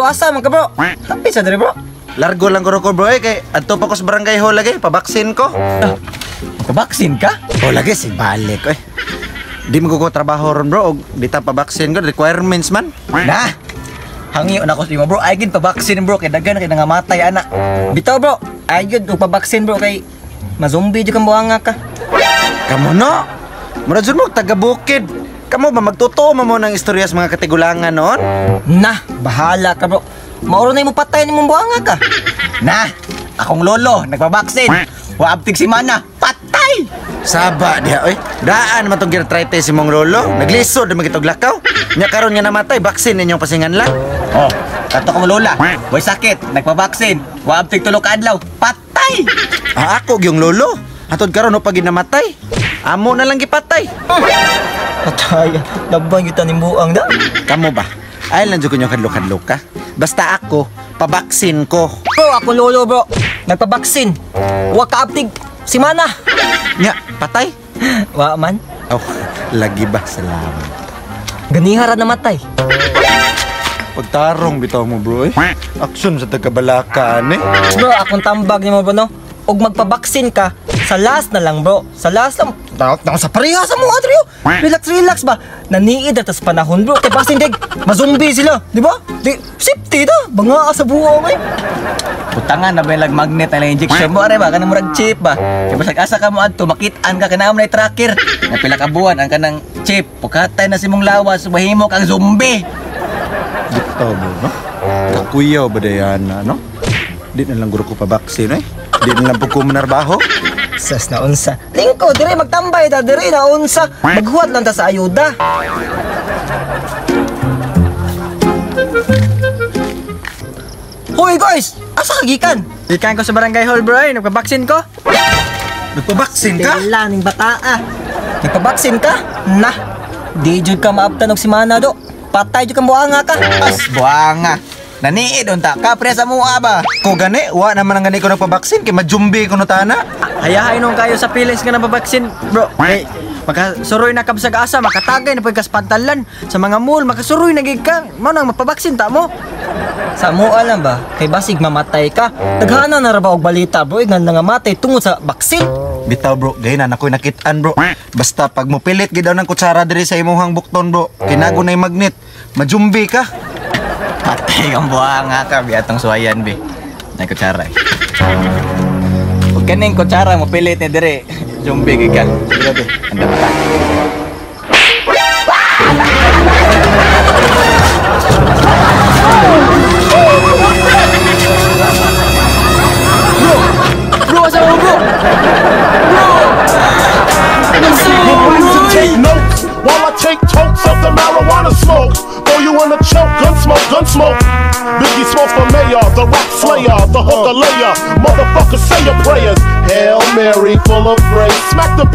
asa man ka bro? Happy sa diri bro. Largo lang ko bro kay adto pa ko sa barangay hall lagi pabaksin ko. Magpabaksin ka? O lagi si balik Di mo ko trabaho ron bro og di ta pabaksin ko requirements man. Na. Hangiyon ako sa imo bro, ay gid pabaksin bro kay daghan kay nangamatay ana. Bitaw bro, ay gid og pabaksin bro kay mazombi jud kang buanga ka. Kamu no? Mura jud mo taga bukid. Kamu ba magtotoo mo ng istorya sa mga katigulangan noon? Na, bahala ka bro. Mauro na mo patay ni mong buanga ka. Na, akong lolo nagpabaksin. Waabtig si mana, patay. Saba diha Daan man tong ginartritis si mong lolo. Naglisod na magitog lakaw. Nya karon nga namatay, baksin ninyong pasingan lang. Oh, kato ko lola. Way sakit, nagpabaksin. Waabtig tulo ka adlaw, patay. Ako yung lolo. Atod karon pag ginamatay. Amo na lang gipatay. Patay, labang kita ni buang da. Kamu ba? Ay lang jud ko nyo kadlo-kadlo ka. Basta ako, pabaksin ko. Bro, ako lolo bro. Nagpabaksin. Wa kaabtig si mana. Nya, patay? Wa man. Oh, lagi ba? Salamat. Ganihara namatay. Pagtarong bitaw mo bro Aksyon sa tagabalakaan Bro, akong tambag ni mo bro no. Og magpabaksin ka, sa last na lang bro. Sa last lang. Nang sa pareha sa mga trio. Relax ba? Naniid at sa panahon bro. Kaya baksin dig, mazumbi sila. Di ba? Di, safety da. Banga sa buong Putangan na ba yung magnet na injection mo? Are ba? Kanang murag chip ba? Kaya basag asa ka mo adto, makitaan ka kanang na tracker. Na pila ka buwan ang kanang chip. Pagkatay na si mong lawas, mahimo kang zombie. Bitaw bro no? Kakuyaw ba dayana no? Di na lang guro ko pabaksin Di na lang po ko manarbaho. Sas na unsa. Lingko, dire magtambay ta, dire na unsa. Maghuwat lang ta sa ayuda. Hoy guys, asa ka gikan? Gikan ko sa barangay hall bro, nagpabaksin ko. Nagpabaksin ka? Dila ning bataa. Nagpabaksin ka? Na. Di jud ka maabtan og simana do. Patay jud kang buanga ka. As buanga. Naniid unta ka pre sa mua ba? Ko gani, wa naman ang gani ko nagpabaksin kay majumbi ko no tana. Hayahay nung kayo sa pilis nga nababaksin, bro. Hey, makasuroy na kab sa asa, makatagay na pagkas pantalan sa mga mall, makasuroy na gid ka. Mao nang mapabaksin ta mo. Sa mo alam ba, kay basig mamatay ka. Daghana na ra ba og balita, bro, nga nangamatay tungod sa baksin. Bitaw bro, gayna na ko'y nakitaan bro. Basta pag mo pilit gid daw ng kutsara diri sa imong bukton bro, kinago na magnet, majumbi ka. Patay kang buhanga ka, biatong suwayan, be. Nay kutsara Huwag kaning kutsara mo pilit ni dire. Zombie ka. Grabe, anda pa. Bro, asa mo bro? Take notes while I take totes of the marijuana smoke. Throw you in a choke, gun smoke. Biggie smokes for mayor, the rap slayer, the hooker layer. Motherfucker, say your prayers. Hail Mary, full of grace. Smack the